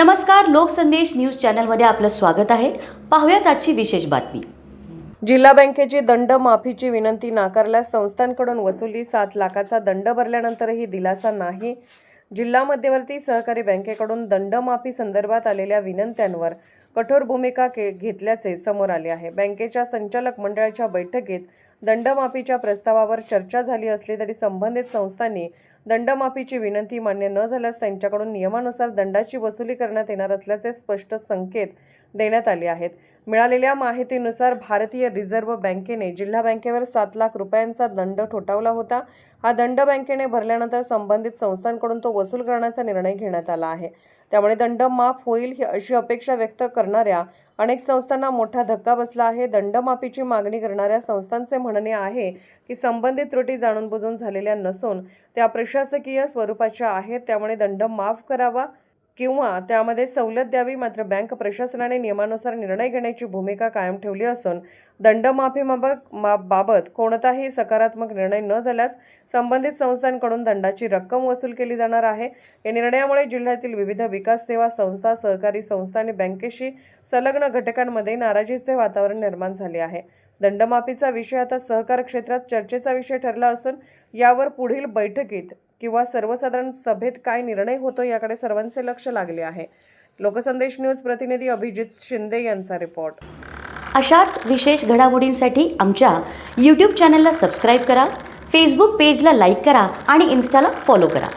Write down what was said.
नमस्कार, लोकसंदेश न्यूज चॅनलमध्ये आपलं स्वागत आहे। पाहूयात आजची विशेष बातमी। जिल्हा बँकेची दंड माफीची विनंती नाकारल्यास संस्थांकडून वसुली 7 लाखाचा दंड भरल्यानंतरही दिलासा नाही। जिल्हा मध्यवर्ती सहकारी बँकेकडून दंड माफी संदर्भात आलेल्या विनंत्यांवर कठोर भूमिका घेतल्याचे समोर आले आहे। बँकेच्या संचालक मंडळाच्या बैठकीत दंडमाफीच्या प्रस्तावावर चर्चा झाली असली तरी संबंधित संस्थांनी दंडमाफीची विनंती मान्य न झाल्यास त्यांच्याकडून नियमानुसार दंडाची वसुली करण्यात येणार असल्याचे स्पष्ट संकेत देण्यात आले आहेत। मिळालेल्या माहितीनुसार भारतीय रिझर्व्ह बँकेने जिल्हा बँकेवर 7 लाख रुपयांचा दंड ठोठावला होता। हा दंड बँकेने भरल्यानंतर संबंधित संस्थांकडून तो वसूल करण्याचा निर्णय घेण्यात आला आहे। त्यामुळे दंड माफ होईल अशी अपेक्षा व्यक्त करणाऱ्या अनेक संस्थांना मोठा धक्का बसला आहे। दंडमाफीची मागणी करणाऱ्या संस्थांचे म्हणणे आहे की संबंधित त्रुटी जाणून बुजून झालेल्या नसून त्या प्रशासकीय स्वरूपाच्या आहेत, त्यामुळे दंड माफ करावा किंवा त्यामध्ये सवलत द्यावी। मात्र बँक प्रशासनाने नियमानुसार निर्णय घेण्याची भूमिका कायम ठेवली असून दंडमाफीबाबत कोणताही सकारात्मक निर्णय न झाल्यास संबंधित संस्थांकडून दंडाची रक्कम वसूल केली जाणार आहे। या निर्णयामुळे जिल्ह्यातील विविध विकास सेवा संस्था, सहकारी संस्था आणि बँकेशी संलग्न घटकांमध्ये नाराजीचे वातावरण निर्माण झाले आहे। दंडमाफीचा विषय आता सहकार क्षेत्रात चर्चेचा विषय ठरला असून यावर पुढील बैठकीत किंवा सर्वसाधारण सभेत काय निर्णय होतो याकडे सर्वांचे लक्ष लागले आहे। लोकसंदेश न्यूज प्रतिनिधी अभिजित शिंदे यांचा रिपोर्ट। अशाच विशेष घडामोडींसाठी आमच्या YouTube चॅनलला सबस्क्राइब करा, Facebook पेजला लाईक करा आणि Instaला फॉलो करा।